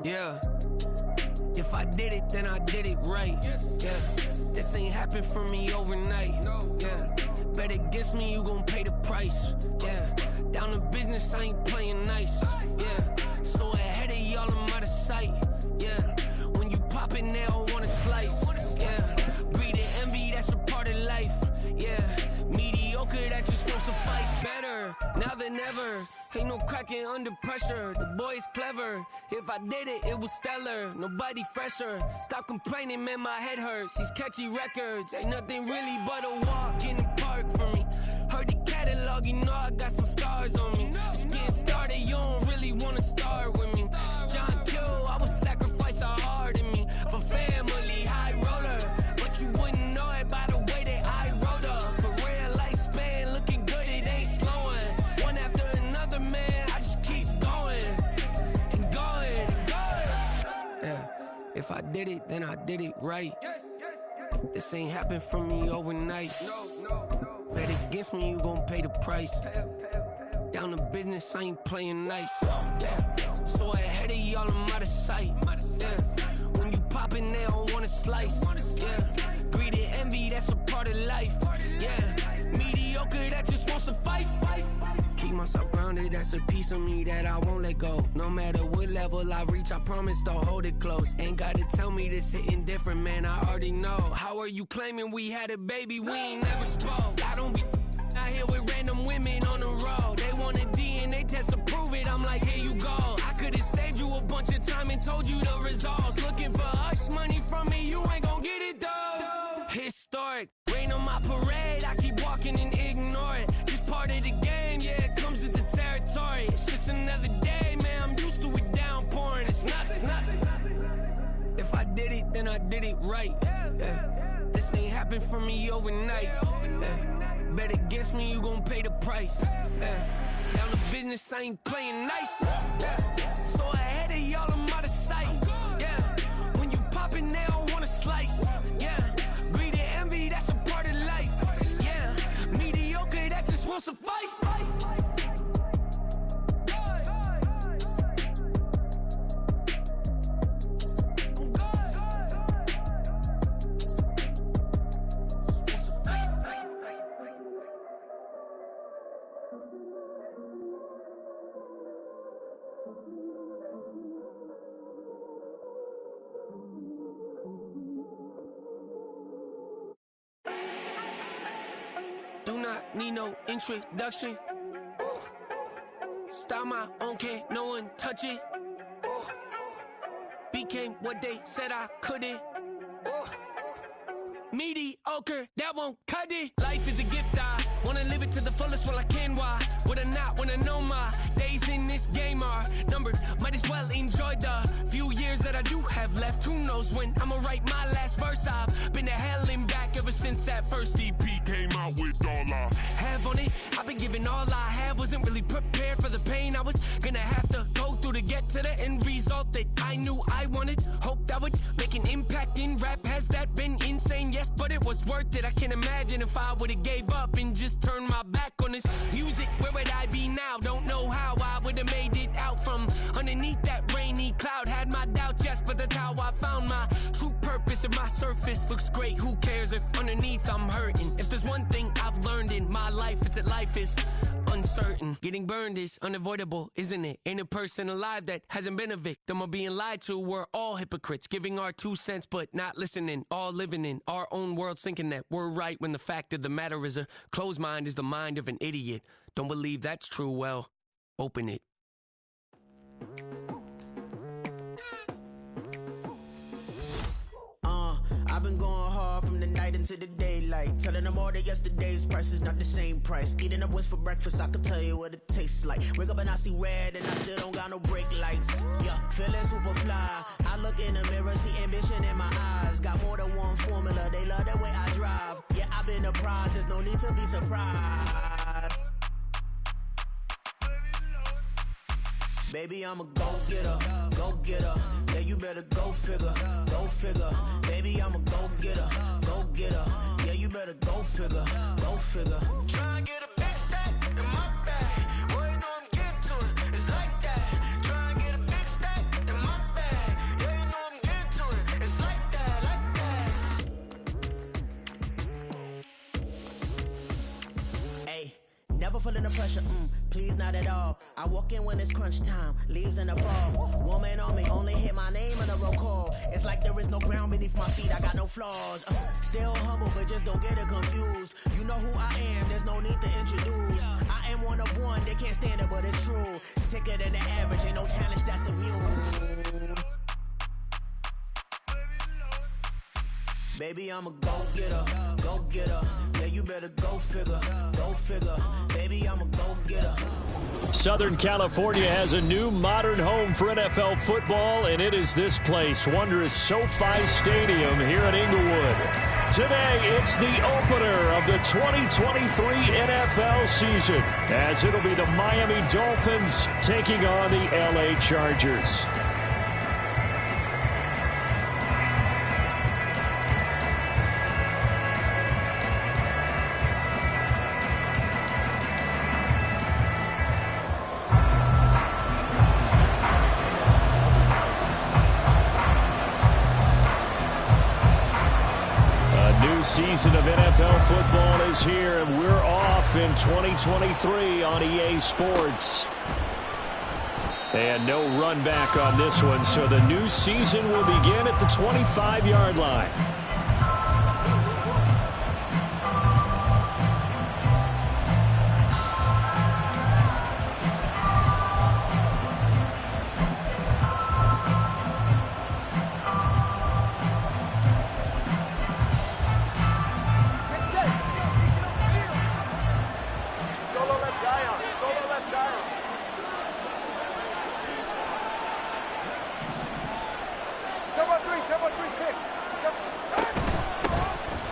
Yeah. If I did it, then I did it right. Yeah. This ain't happened for me overnight. Yeah. Bet against me, you gon' pay the price. Yeah. Down to business, I ain't playing nice. Yeah. So ahead of y'all, I'm out of sight. Yeah. When you poppin', they don't wanna slice. Yeah. Greed and envy, that's a part of life. Yeah. Mediocre, that just won't suffice. Better now than ever. Ain't no cracking under pressure. The boy's clever. If I did it, it was stellar. Nobody fresher. Stop complaining, man, my head hurts. These catchy records ain't nothing really but a walk in the park for me. Heard the catalog, you know I got some scars on me. Just getting started, you don't really wanna start with me. It's John Kill, I would sacrifice a heart in me for family, high roller. But you wouldn't know it by the way that I wrote up. A real lifespan, looking good, it ain't slowing. One after another, man, I just keep going and going and going. Yeah, if I did it, then I did it right. This ain't happened for me overnight. Bet against me, you gon' pay the price. Down to business, I ain't playing nice. Yeah. So ahead of y'all, I'm out of sight. Yeah. When you poppin', they don't wanna slice. Yeah. Greed and envy, that's a part of life. Yeah. Mediocre, that just won't suffice. Keep myself grounded, that's a piece of me that I won't let go. No matter what level I reach, I promise to hold it close. Ain't gotta tell me this hitting different, man, I already know. How are you claiming we had a baby, we ain't never spoke? I don't be out here with random women on the road. They want a DNA test to prove it, I'm like, here you go. I could've saved you a bunch of time and told you the results. Looking for hush money from me, you ain't gon' get it though. Historic, rain on my parade, I keep walking and ignore it. Just part of the game, yeah, it comes with the territory. It's just another day, man, I'm used to it downpouring. It's nothing. If I did it, then I did it right. Yeah. This ain't happened for me overnight. Yeah. Bet against me, you gon' pay the price. Yeah. Down to business, I ain't playing nice. Yeah. So ahead of y'all, I'm out of sight. Yeah. When you poppin', they don't wanna slice. Yeah. Greed and envy, that's a part of life. Yeah. Mediocre, that just won't suffice. Do not need no introduction. Ooh. Start my own, can't no one touch it. Ooh. Became what they said I couldn't. Ooh. Mediocre, that won't cut it. Life is a gift, I wanna live it to the fullest while I can. Why would I not wanna know my days in this game are numbered? Might as well enjoy the few years that I do have left. Who knows when I'ma write my last verse? I've been to hell and back ever since that first EP came out with all I have on it. I've been giving all I have, wasn't really prepared for the pain I was gonna have to go through to get to the end result that I knew I wanted. Hope that would make an impact in rap. Has that been insane? Yes, but it was worth it. I can't imagine if I would've gave up and just turned my back on this music. Where would I be now? Don't know how I would've made it out from underneath that rainy cloud. Had my doubts, yes, but that's how I found my true purpose. If my surface looks great, who cares if underneath I'm hurting? If there's one thing I've learned in my life, it's that life is uncertain. Getting burned is unavoidable, isn't it? Ain't a person alive that hasn't been a victim of being lied to. We're all hypocrites, giving our 2 cents but not listening. All living in our own world, thinking that we're right when the fact of the matter is a closed mind is the mind of an idiot. Don't believe that's true? Well, open it. I've been going hard from the night into the daylight, telling them all that yesterday's price is not the same price. Eating up what's for breakfast, I can tell you what it tastes like. Wake up and I see red and I still don't got no brake lights. Yeah, feeling super fly. I look in the mirror, see ambition in my eyes. Got more than one formula, they love the way I drive. Yeah, I've been a prize, there's no need to be surprised. Baby, I'm a go-getter, go-getter. Yeah, you better go figure, go figure. Baby, I'm a go-getter, go-getter. Yeah, you better go figure, go figure. Try and get a big stack in my bag. Boy, you know I'm getting to it, it's like that. feeling the pressure, please not at all. I walk in when it's crunch time, leaves in the fall. Woman on me, only hit my name in a roll call. It's like there is no ground beneath my feet, I got no flaws. Still humble, but just don't get it confused. You know who I am, there's no need to introduce. I am one of one, they can't stand it, but it's true. Sicker than the average, ain't no challenge that's immune. Baby, I'm a go-getter, go-getter. Yeah, you better go figure, go figure. Baby, I'm a go-getter. Southern California has a new modern home for NFL football, and it is this place, wondrous SoFi Stadium here in Inglewood. Today, it's the opener of the 2023 NFL season, as it'll be the Miami Dolphins taking on the LA Chargers. Season of NFL football is here, and we're off in 2023 on EA Sports. And no run back on this one, so the new season will begin at the 25-yard line.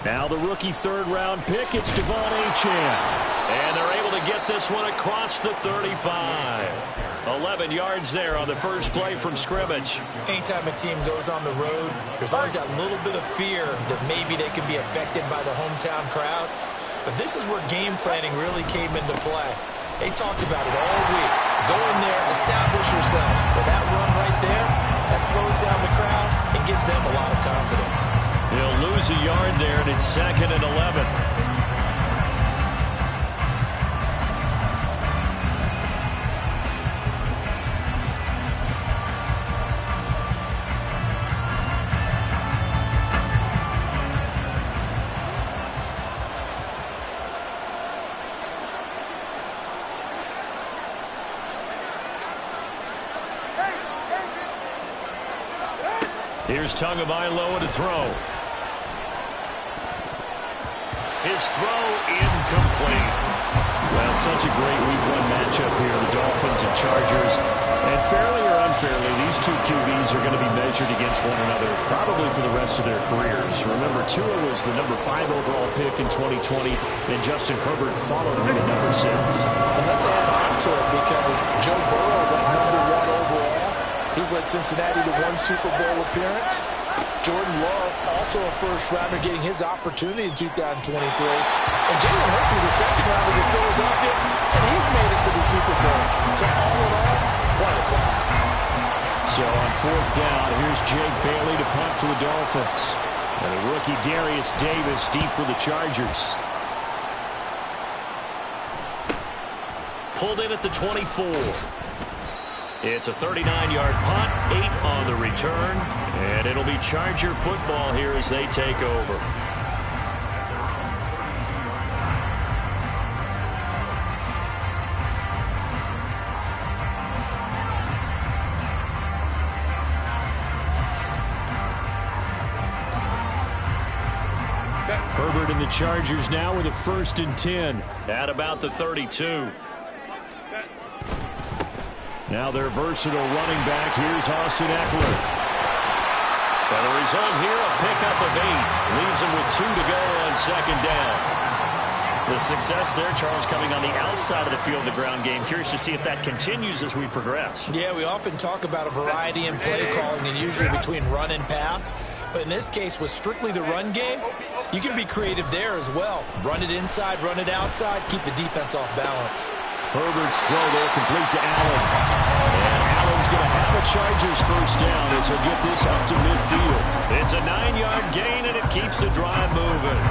Now the rookie third-round pick, it's Devon Achane. And they're able to get this one across the 35. 11 yards there on the first play from scrimmage. Anytime a team goes on the road, there's always that little bit of fear that maybe they could be affected by the hometown crowd. But this is where game planning really came into play. They talked about it all week. Go in there, establish yourselves. With that run right there, that slows down the crowd and gives them a lot of confidence. He'll lose a yard there, and it's 2nd and 11. Here's Tagovailoa to throw. His throw incomplete. Well, such a great week one matchup here, the Dolphins and Chargers. And fairly or unfairly, these two QBs are going to be measured against one another probably for the rest of their careers. Remember, Tua was the number 5 overall pick in 2020, and Justin Herbert followed him at number 6. And let's add on to it because Joe Burrow went number 1 overall. He's led Cincinnati to 1 Super Bowl appearance. Jordan Love, also a first-rounder, getting his opportunity in 2023. And Jalen Hurts was a second-rounder with Philadelphia, and he's made it to the Super Bowl. So all in all, quite a class. So on 4th down, here's Jake Bailey to punt for the Dolphins. And the rookie Darius Davis deep for the Chargers. Pulled in at the 24. It's a 39-yard punt, 8 on the return, and it'll be Charger football here as they take over. Herbert and the Chargers now with a 1st and 10 at about the 32. Now their versatile running back, here's Austin Eckler. And the result here, a pickup of 8. Leaves him with 2 to go on 2nd down. The success there, Charles, coming on the outside of the field, the ground game. Curious to see if that continues as we progress. Yeah, we often talk about a variety in play calling and usually between run and pass. But in this case, with strictly the run game, you can be creative there as well. Run it inside, run it outside, keep the defense off balance. Herbert's throw there complete to Allen. And Allen's going to have a Chargers 1st down as he'll get this up to midfield. It's a 9-yard gain, and it keeps the drive moving.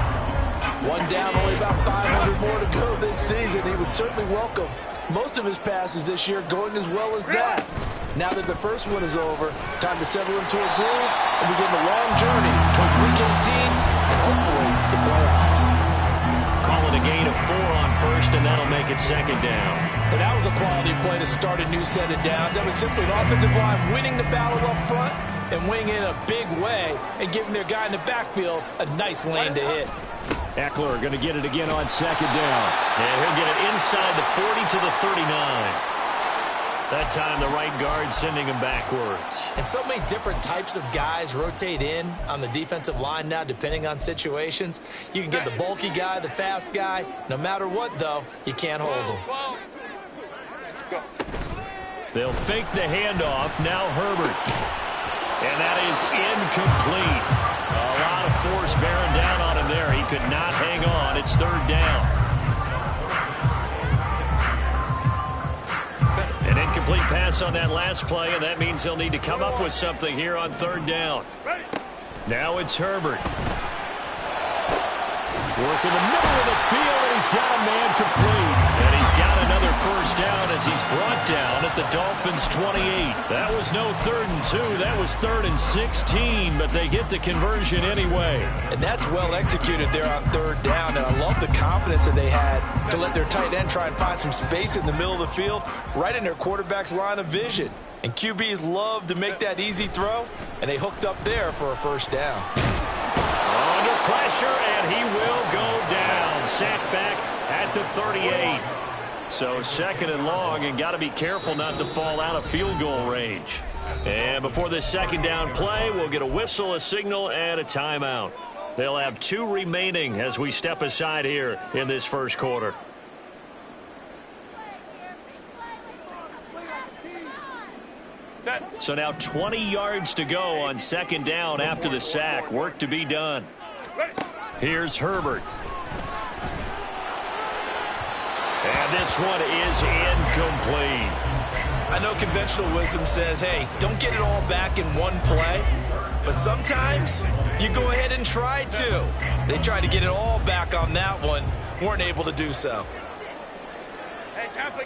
One down, only about 500 more to go this season. He would certainly welcome most of his passes this year going as well as that. Now that the first one is over, time to settle into a groove and begin the long journey towards Week 18 and hopefully the playoffs. Call it a gain of 4 on first, and that'll make it second down. And that was a quality play to start a new set of downs. That was simply an offensive line winning the battle up front and winning in a big way and giving their guy in the backfield a nice lane to hit. Eckler going to get it again on second down. And he'll get it inside the 40 to the 39. That time the right guard sending him backwards. And so many different types of guys rotate in on the defensive line now depending on situations. You can get the bulky guy, the fast guy. No matter what, though, you can't hold them. They'll fake the handoff. Now Herbert. And that is incomplete. A lot of force bearing down on him there. He could not hang on. It's third down. An incomplete pass on that last play, and that means they'll need to come up with something here on third down. Now it's Herbert. Work in the middle of the field, and he's got a man complete. And he's got another first down as he's brought down at the Dolphins' 28. That was no 3rd and 2. That was 3rd and 16, but they get the conversion anyway. And that's well executed there on third down, and I love the confidence that they had to let their tight end try and find some space in the middle of the field, right in their quarterback's line of vision. And QBs love to make that easy throw, and they hooked up there for a first down. Under pressure, and he will go down. Sacked back at the 38. So second and long, and got to be careful not to fall out of field goal range. And before this second down play, we'll get a whistle, a signal, and a timeout. They'll have 2 remaining as we step aside here in this first quarter. So now 20 yards to go on second down after the sack. Work to be done. Here's Herbert. And this one is incomplete. I know conventional wisdom says, hey, don't get it all back in one play. But sometimes you go ahead and try to. They tried to get it all back on that one. Weren't able to do so. Hey, Kappa.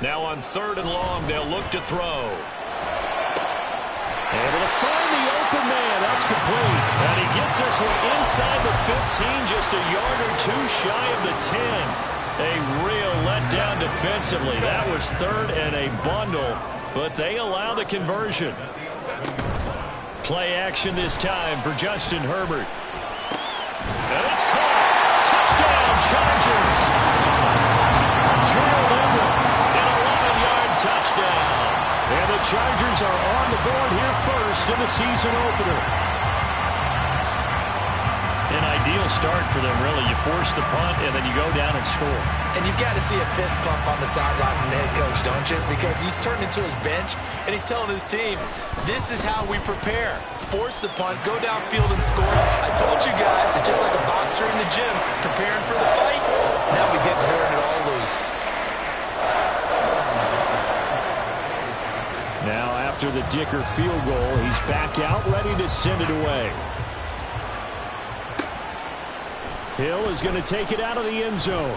Now on 3rd and long, they'll look to throw. Able to find the open man. That's complete. And he gets this one inside the 15, just a yard or 2 shy of the 10. A real letdown defensively. That was 3rd and a bundle, but they allow the conversion. Play action this time for Justin Herbert. And it's caught. Touchdown, Chargers. Gerald Everett, an 11-yard touchdown. And the Chargers are on the board here first in the season opener. An ideal start for them, really. You force the punt, and then you go down and score. And you've got to see a fist pump on the sideline from the head coach, don't you? Because he's turned into his bench, and he's telling his team, this is how we prepare. Force the punt, go downfield and score. I told you guys, it's just like a boxer in the gym preparing for the fight. Now we get to turn it all loose. Now after the Dicker field goal, he's back out, ready to send it away. Hill is going to take it out of the end zone.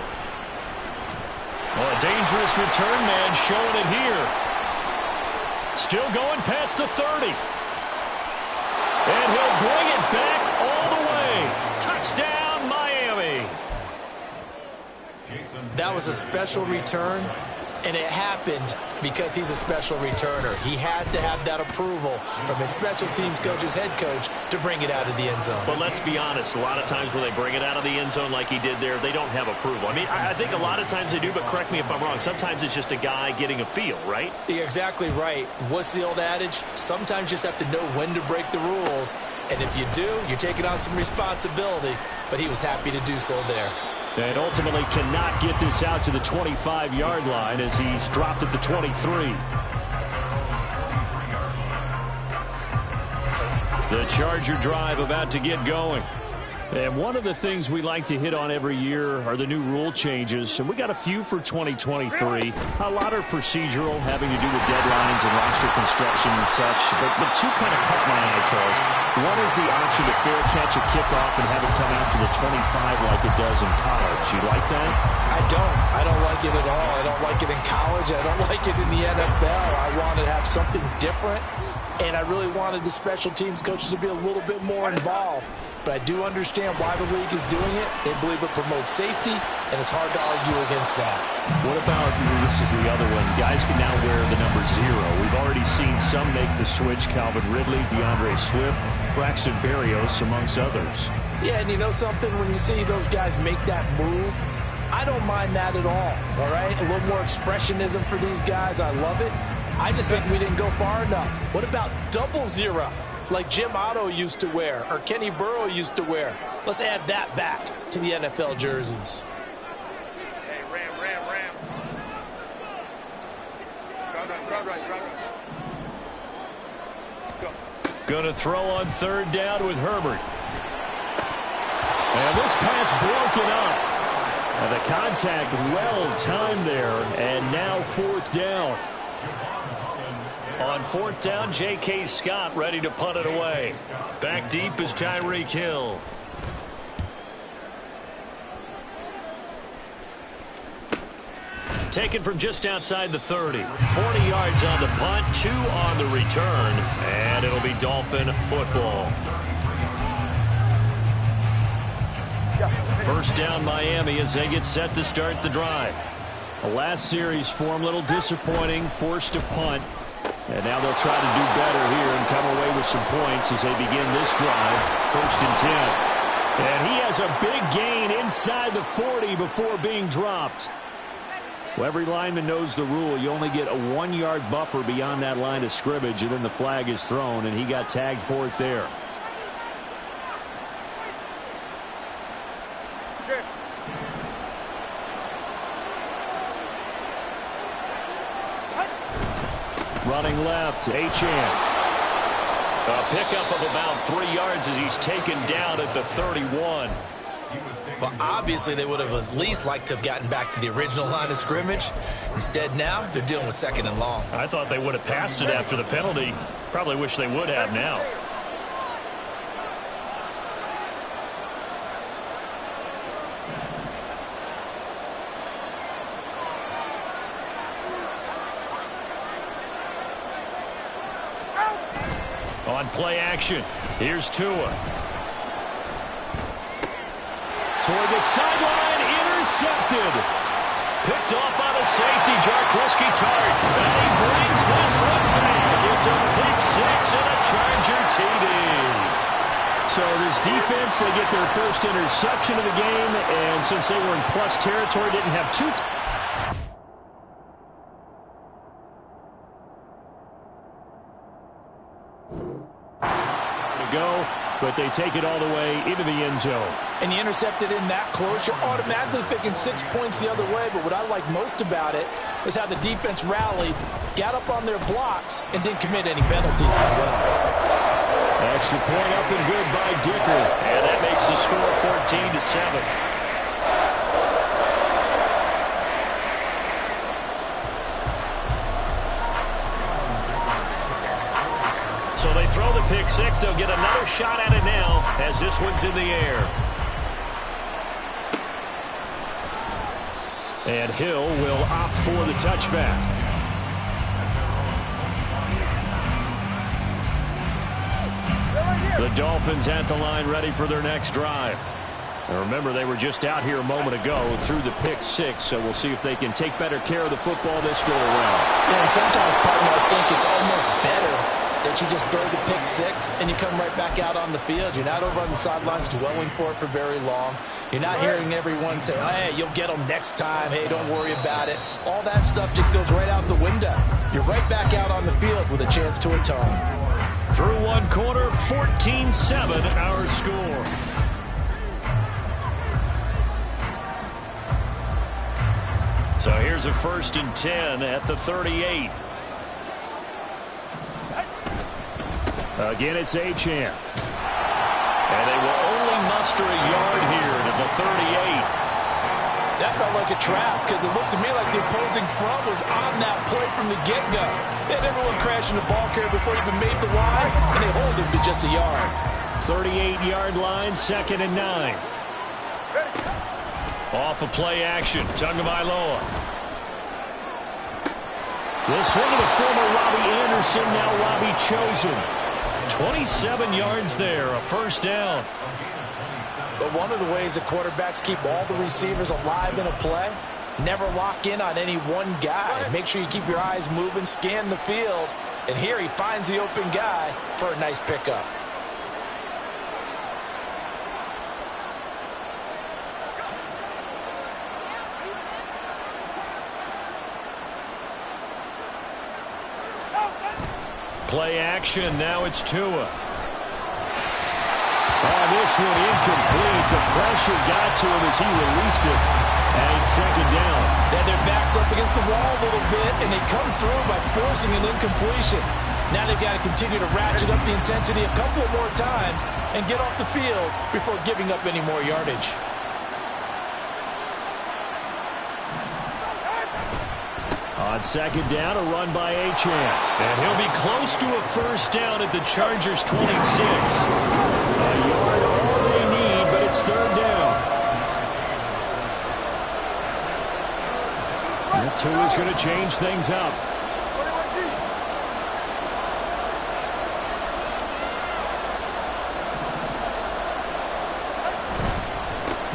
Well, a dangerous return man showing it here. Still going past the 30. And he'll bring it back all the way. Touchdown, Miami. That was a special return, and it happened because he's a special returner. He has to have that approval from his special teams coach's head coach to bring it out of the end zone. But let's be honest, a lot of times when they bring it out of the end zone like he did there, they don't have approval. I mean, I think a lot of times they do, but correct me if I'm wrong. Sometimes it's just a guy getting a feel, right? You're exactly right. What's the old adage? Sometimes you just have to know when to break the rules. And if you do, you're taking on some responsibility. But he was happy to do so there. And ultimately cannot get this out to the 25-yard line as he's dropped at the 23. The Charger drive about to get going. And one of the things we like to hit on every year are the new rule changes. And we got a few for 2023. A lot are procedural, having to do with deadlines and roster construction and such. But two kind of caught my eye, Charles. One is the option to fair catch a kickoff and have it come out to the 25 like it does in college. You like that? I don't. I don't like it at all. I don't like it in college. I don't like it in the NFL. I want to have something different. And I really wanted the special teams coaches to be a little bit more involved. But I do understand why the league is doing it. They believe it promotes safety, and it's hard to argue against that. What about, this is the other one, guys can now wear the number 0. We've already seen some make the switch, Calvin Ridley, DeAndre Swift, Braxton Berrios, amongst others. Yeah, and you know something? When you see those guys make that move, I don't mind that at all right? A little more expressionism for these guys. I love it. I just think we didn't go far enough. What about 00, like Jim Otto used to wear or Kenny Burrow used to wear? Let's add that back to the NFL jerseys. Hey, Ram. Run right. Go. Going to throw on 3rd down with Herbert. And this pass broken up. And the contact well timed there. And now 4th down. On 4th down, J.K. Scott ready to punt it away. Back deep is Tyreek Hill. Taken from just outside the 30. 40 yards on the punt, 2 on the return, and it'll be Dolphin football. 1st down Miami as they get set to start the drive. The last series for them, a little disappointing, forced to punt. And now they'll try to do better here and come away with some points as they begin this drive. 1st and 10. And he has a big gain inside the 40 before being dropped. Well, every lineman knows the rule. You only get a 1-yard buffer beyond that line of scrimmage, and then the flag is thrown, and he got tagged for it there. Running left, Achane. A pickup of about 3 yards as he's taken down at the 31. Well, obviously they would have at least liked to have gotten back to the original line of scrimmage. Instead now, they're dealing with 2nd and long. I thought they would have passed it after the penalty. Probably wish they would have now. On play action, here's Tua. Toward the sideline, intercepted. Picked off by the safety, Jarquiski Tart. And he brings this one back. It's a pick 6 and a Charger TD. So this defense, they get their first interception of the game, and since they were in plus territory, didn't have 2 go, but they take it all the way into the end zone. And you intercepted in that close, you're automatically picking 6 points the other way. But what I like most about it is how the defense rallied, got up on their blocks, and didn't commit any penalties as well. Extra point up and good by Dicker. And that makes the score 14-7. So they throw the pick 6. They'll get another shot at it now as this one's in the air. And Hill will opt for the touchback. The Dolphins at the line ready for their next drive. And remember, they were just out here a moment ago through the pick 6, so we'll see if they can take better care of the football this go around. Yeah, and sometimes, partner, I think it's almost better that you just throw the pick 6 and you come right back out on the field. You're not over on the sidelines dwelling for it for very long. You're not hearing everyone say, oh, hey, you'll get them next time. Hey, don't worry about it. All that stuff just goes right out the window. You're right back out on the field with a chance to atone. Through one quarter, 14-7 our score. So here's a 1st and 10 at the 38. Again, it's Achane. And they will only extra yard here to the 38. That felt like a trap because it looked to me like the opposing front was on that play from the get-go. They had everyone crashing the ball carrier before he even made the line, and they hold him to just a yard. 38-yard line, 2nd and 9. Off of play action, Tagovailoa. We'll swing to the former Robbie Anderson, now Robbie Chosen. 27 yards there, a first down. But one of the ways that quarterbacks keep all the receivers alive in a play, never lock in on any one guy. Make sure you keep your eyes moving, scan the field. And here he finds the open guy for a nice pickup. Play action, now it's Tua. Oh, this one incomplete. The pressure got to him as he released it. And it's 2nd down. Then their backs up against the wall a little bit, and they come through by forcing an incompletion. Now they've got to continue to ratchet up the intensity a couple more times and get off the field before giving up any more yardage. On 2nd down, a run by Achane. And he'll be close to a first down at the Chargers' 26. A yard all they need, but it's 3rd down. And Tua's going to change things up.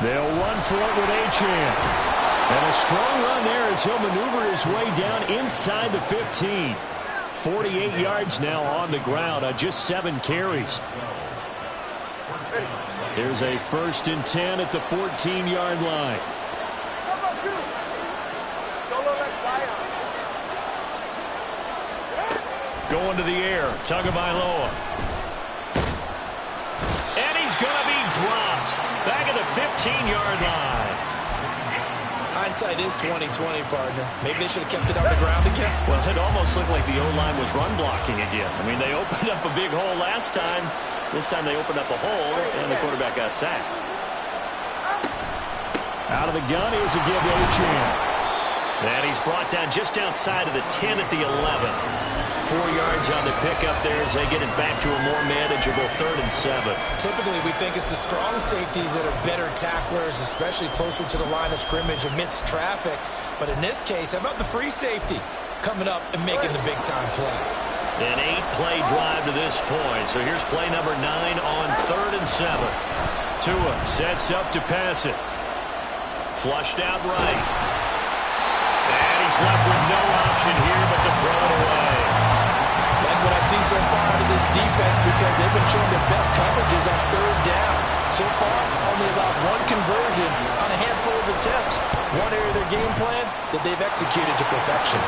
They'll run for it with Achane. And a strong run there as he'll maneuver his way down inside the 15. 48 yards now on the ground on just 7 carries. There's a 1st and 10 at the 14-yard line. Going to the air, Tagovailoa. And he's going to be dropped. Back at the 15-yard line. Hindsight is 20/20, partner. Maybe they should have kept it on the ground again. Well, it almost looked like the O-line was run blocking again. I mean, they opened up a big hole last time. This time they opened up a hole, and the quarterback got sacked. Out of the gun, here's a give to Achane. And he's brought down just outside of the 10 at the 11. 4 yards on the pickup there as they get it back to a more manageable 3rd and 7. Typically, we think it's the strong safeties that are better tacklers, especially closer to the line of scrimmage amidst traffic. But in this case, how about the free safety coming up and making the big-time play? An 8-play drive to this point. So here's play number 9 on 3rd and 7. Tua sets up to pass it. Flushed out right. And he's left with no option here but to throw it away. Like what I see so far out of this defense, because they've been showing their best coverages on 3rd down. So far, only about 1 conversion on a handful of attempts. One area of their game plan that they've executed to perfection.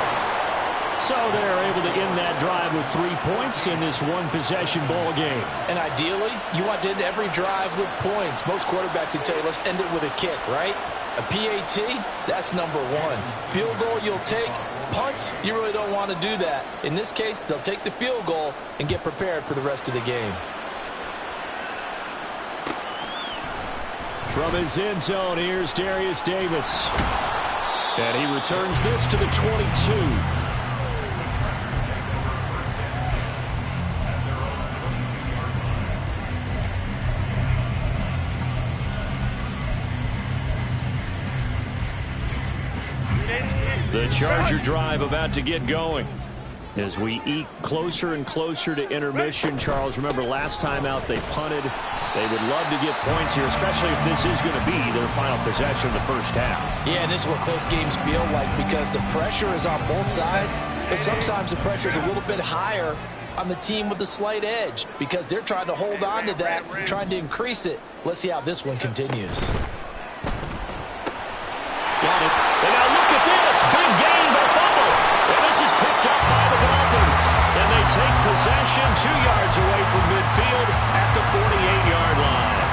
So they're able to end that drive with 3 points in this one-possession ball game. And ideally, you want to end every drive with points. Most quarterbacks would tell you, let's end it with a kick, right? A PAT, that's number 1. Field goal you'll take. Punts, you really don't want to do that. In this case, they'll take the field goal and get prepared for the rest of the game. From his end zone, here's Darius Davis. And he returns this to the 22. The Charger drive about to get going. As we eke closer and closer to intermission, Charles, remember last time out they punted. They would love to get points here, especially if this is going to be their final possession of the first half. Yeah, and this is what close games feel like because the pressure is on both sides, but sometimes the pressure is a little bit higher on the team with the slight edge because they're trying to hold on to that, trying to increase it. Let's see how this one continues. Got it. And now look at this. Big gain, but fumble. And this is picked up by the Dolphins. And they take possession 2 yards away from midfield at the 48-yard line.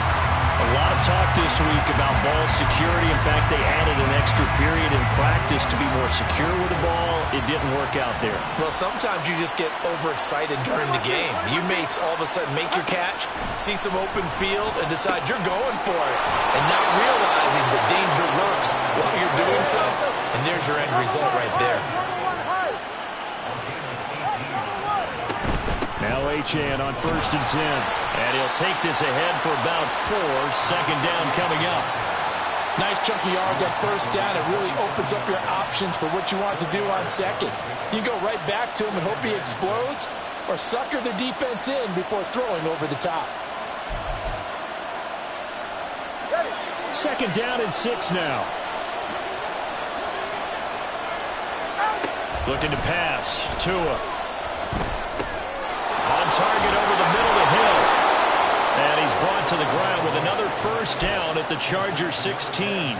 A lot of talk this last week about ball security. In fact, they added an extra period in practice to be more secure with the ball. It didn't work out there. Well, sometimes you just get overexcited during the game. You may all of a sudden make your catch, see some open field, and decide you're going for it, and not realizing the danger lurks while you're doing so. And there's your end result right there. Now Achane on 1st and 10. And he'll take this ahead for about 4. 2nd down coming up. Nice chunky yards on 1st down. It really opens up your options for what you want to do on 2nd. You go right back to him and hope he explodes, or sucker the defense in before throwing over the top. 2nd down and 6 now. Looking to pass. Tua. On target over the middle to Hill. And he's brought to the ground with another 1st down at the Chargers 16.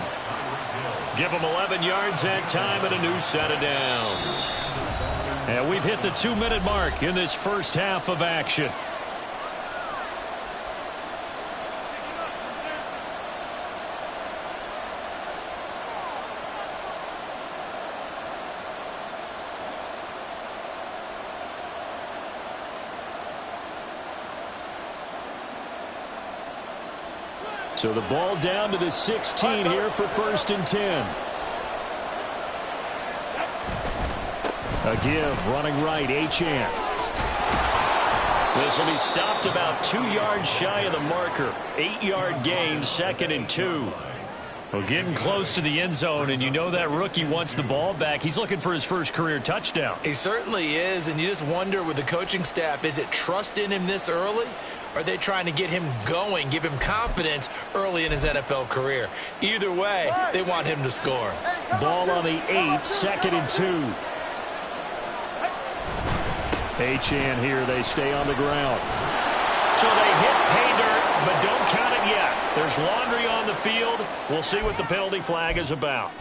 Give him 11 yards that time and a new set of downs. And we've hit the 2-minute mark in this first half of action. So the ball down to the 16 here for 1st and 10. A give, running right, Achane. This will be stopped about 2 yards shy of the marker. 8-yard gain, 2nd and 2. Well, getting close to the end zone, and you know that rookie wants the ball back. He's looking for his first career touchdown. He certainly is, and you just wonder with the coaching staff, is it trust in him this early? Or are they trying to get him going, give him confidence early in his NFL career? Either way, they want him to score. Ball on the 8, 2nd and 2. Achane here, they stay on the ground. So they hit pay dirt, but don't count it yet. There's laundry on the field. We'll see what the penalty flag is about.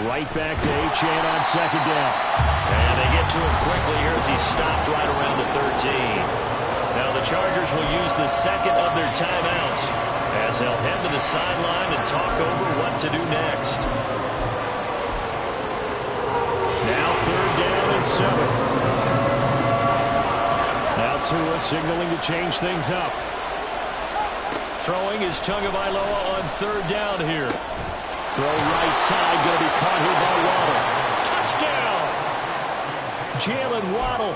Right back to Achane on 2nd down. And they get to him quickly here as he's stopped right around the 13. Now the Chargers will use the 2nd of their timeouts as they'll head to the sideline and talk over what to do next. Now 3rd down and 7. Now Tua signaling to change things up. Throwing is Tagovailoa on 3rd down here. Throw right side, going to be caught here by Waddle. Touchdown! Jalen Waddle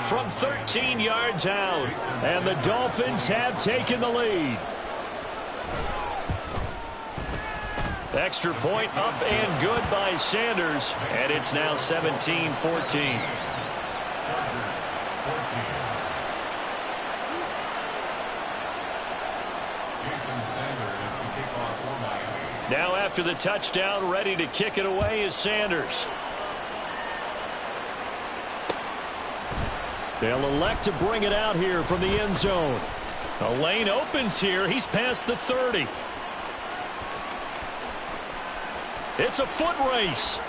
from 13 yards out. And the Dolphins have taken the lead. Extra point up and good by Sanders. And it's now 17-14. Now after the touchdown, ready to kick it away is Sanders. They'll elect to bring it out here from the end zone. The lane opens here. He's past the 30. It's a foot race.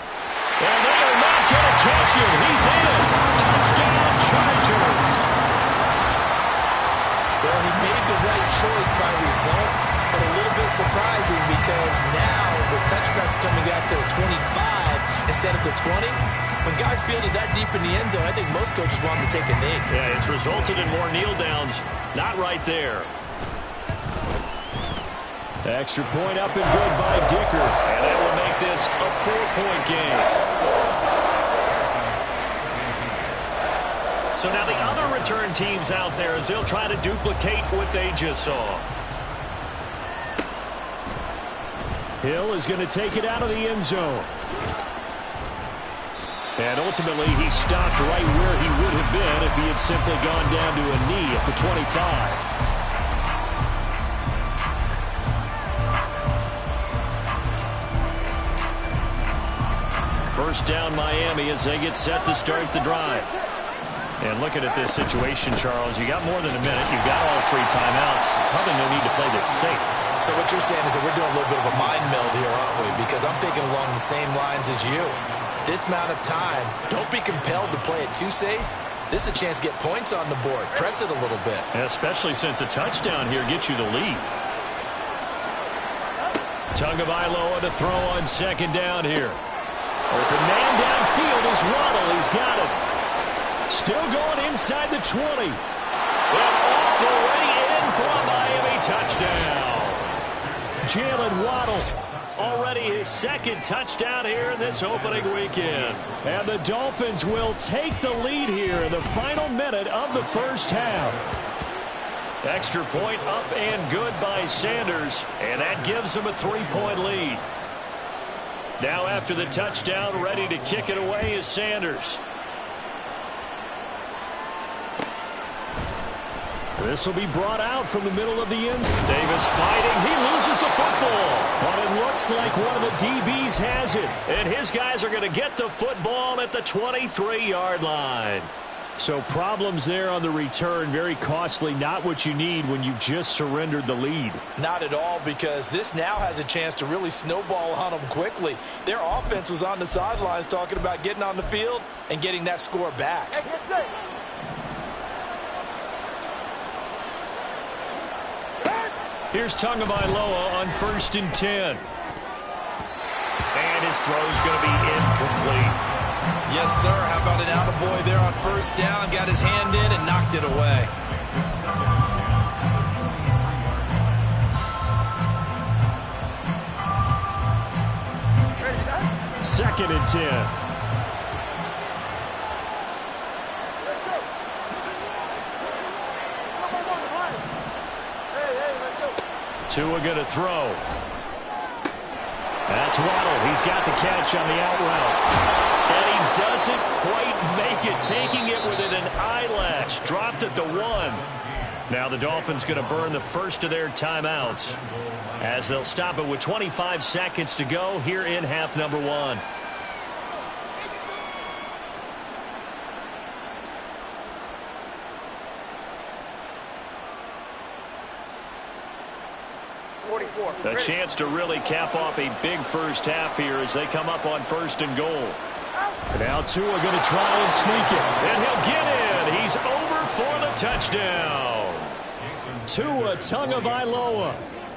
And they are not going to catch him. He's in. Touchdown, Chargers. Well, he made the right choice by result, but a little bit surprising because now the touchback's coming out to the 25 instead of the 20. When guys fielded that deep in the end zone, I think most coaches want them to take a knee. Yeah, it's resulted in more kneel downs. Not right there. Extra point up and good by Dicker. And that will make this a 4-point game. So now the other return teams out there as they'll try to duplicate what they just saw. Hill is going to take it out of the end zone. And ultimately, he stopped right where he would have been if he had simply gone down to a knee at the 25. First down, Miami, as they get set to start the drive. And looking at this situation, Charles, you got more than a minute. You've got all 3 timeouts. Probably no need to play this safe. So what you're saying is that we're doing a little bit of a mind meld here, aren't we? Because I'm thinking along the same lines as you. This amount of time, don't be compelled to play it too safe. This is a chance to get points on the board. Press it a little bit. And especially since a touchdown here gets you the lead. Tagovailoa to throw on second down here. Open man downfield is Waddle. He's got it. Still going inside the 20. And off the way in for a Miami touchdown. Jalen Waddle, already his second touchdown here in this opening weekend. And the Dolphins will take the lead here in the final minute of the first half. Extra point up and good by Sanders, and that gives them a 3-point lead. Now after the touchdown, ready to kick it away is Sanders. This will be brought out from the middle of the end. Davis fighting. He loses the football. But it looks like one of the DBs has it. And his guys are going to get the football at the 23-yard line. So problems there on the return. Very costly. Not what you need when you've just surrendered the lead. Not at all, because this now has a chance to really snowball on them quickly. Their offense was on the sidelines talking about getting on the field and getting that score back. Hey, get set. Here's Tagovailoa on 1st and 10. And his throw's going to be incomplete. Yes, sir. How about an attaboy there on 1st down? Got his hand in and knocked it away. Second and 10. Tua going to throw. That's Waddle. He's got the catch on the out route. And he doesn't quite make it, taking it within an eyelash. Dropped at the 1. Now the Dolphins going to burn the first of their timeouts as they'll stop it with 25 seconds to go here in half number 1. A chance to really cap off a big first half here as they come up on 1st and goal. Now Tua going to try and sneak it. And he'll get in. He's over for the touchdown. Tua Tagovailoa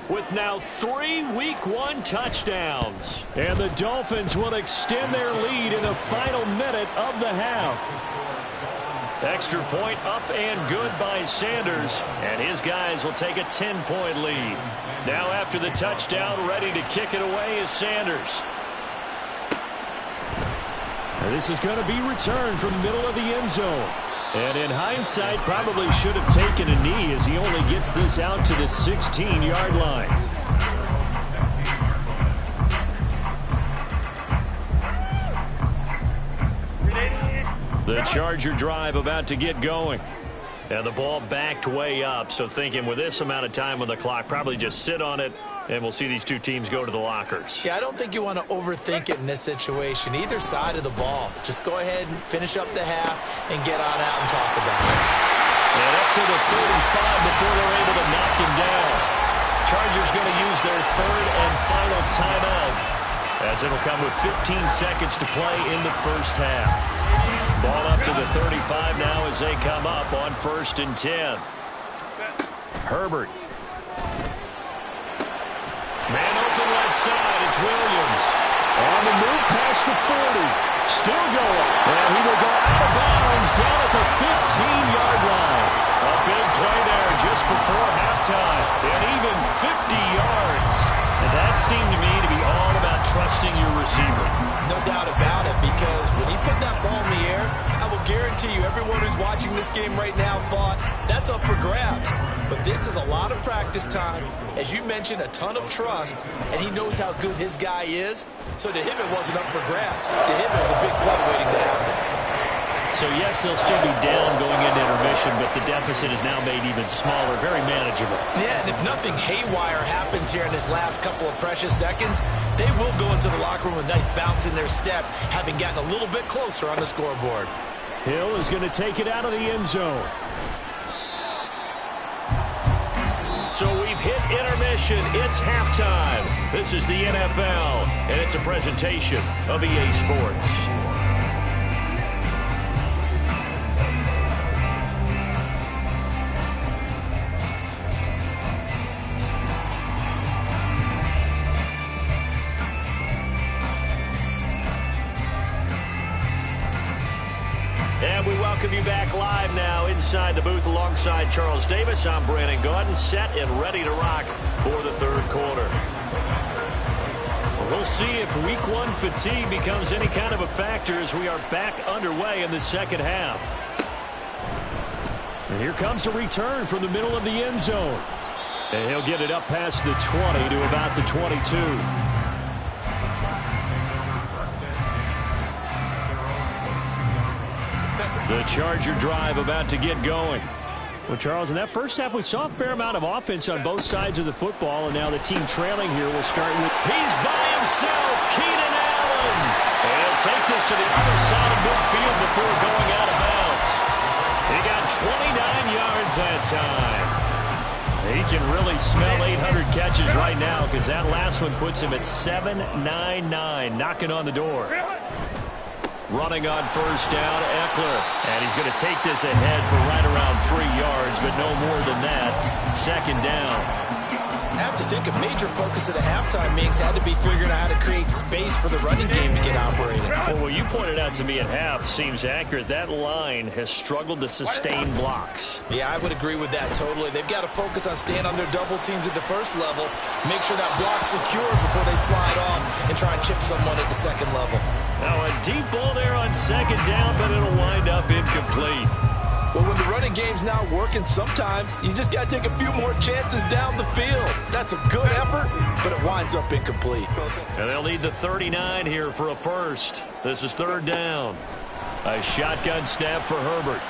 with now 3 Week 1 touchdowns. And the Dolphins will extend their lead in the final minute of the half. Extra point up and good by Sanders. And his guys will take a 10-point lead. Now after the touchdown, ready to kick it away is Sanders. And this is going to be returned from the middle of the end zone. And in hindsight, probably should have taken a knee as he only gets this out to the 16-yard line. The Charger drive about to get going. And the ball backed way up. So thinking with this amount of time on the clock, probably just sit on it, and we'll see these two teams go to the lockers. Yeah, I don't think you want to overthink it in this situation. Either side of the ball. Just go ahead and finish up the half and get on out and talk about it. And up to the 35 before they're able to knock him down. Chargers going to use their 3rd and final timeout, as it'll come with 15 seconds to play in the first half. Ball up to the 35 now as they come up on 1st and 10. Herbert. Man open left side. It's Williams. On the move past the 40. Still going. And he will go out of bounds down at the 15-yard line. A big play there just before halftime. And even 50 yards. And that seemed to me to be all about trusting your receiver. No doubt about it, because when he put that ball in the air, I will guarantee you everyone who's watching watching this game right now thought that's up for grabs. But this is a lot of practice time. As you mentioned, a ton of trust, and he knows how good his guy is. So to him, it wasn't up for grabs. To him, it was a big play waiting to happen. So, yes, they'll still be down going into intermission, but the deficit is now made even smaller, very manageable. Yeah, and if nothing haywire happens here in this last couple of precious seconds, they will go into the locker room with a nice bounce in their step, having gotten a little bit closer on the scoreboard. Hill is going to take it out of the end zone. So we've hit intermission. It's halftime. This is the NFL, and it's a presentation of EA Sports. And we welcome you back live now inside the booth alongside Charles Davis. I'm Brandon Gaudin, set and ready to rock for the third quarter. We'll see if week one fatigue becomes any kind of a factor as we are back underway in the second half. And here comes a return from the middle of the end zone. And he'll get it up past the 20 to about the 22. The Charger drive about to get going. Well, Charles, in that first half, we saw a fair amount of offense on both sides of the football, and now the team trailing here will start with... He's by himself, Keenan Allen. And he'll take this to the other side of midfield before going out of bounds. He got 29 yards that time. He can really smell 800 catches right now because that last one puts him at 799, knocking on the door. Running on first down, Eckler. And he's going to take this ahead for right around 3 yards, but no more than that. Second down. I have to think a major focus of the halftime meetings had to be figuring out how to create space for the running game to get operating. Well, what you pointed out to me at half seems accurate. That line has struggled to sustain blocks. Yeah, I would agree with that totally. They've got to focus on staying on their double teams at the first level, make sure that block's secure before they slide off and try and chip someone at the second level. Now a deep ball there on second down, but it'll wind up incomplete. Well, when the running game's not working, sometimes you just got to take a few more chances down the field. That's a good effort, but it winds up incomplete. And they'll need the 39 here for a first. This is third down. A shotgun snap for Herbert.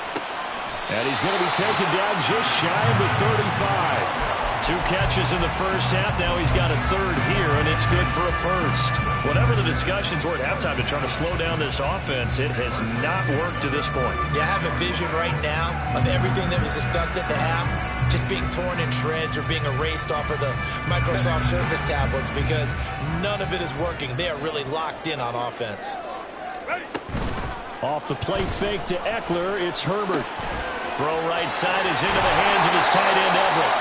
And he's going to be taken down just shy of the 35. 2 catches in the first half. Now he's got a third here, and it's good for a first. Whatever the discussions were at halftime to try to slow down this offense, it has not worked to this point. Yeah, I have a vision right now of everything that was discussed at the half just being torn in shreds or being erased off of the Microsoft Surface tablets because none of it is working. They are really locked in on offense. Off the play fake to Eckler, it's Herbert. Throw right side is into the hands of his tight end, Everett.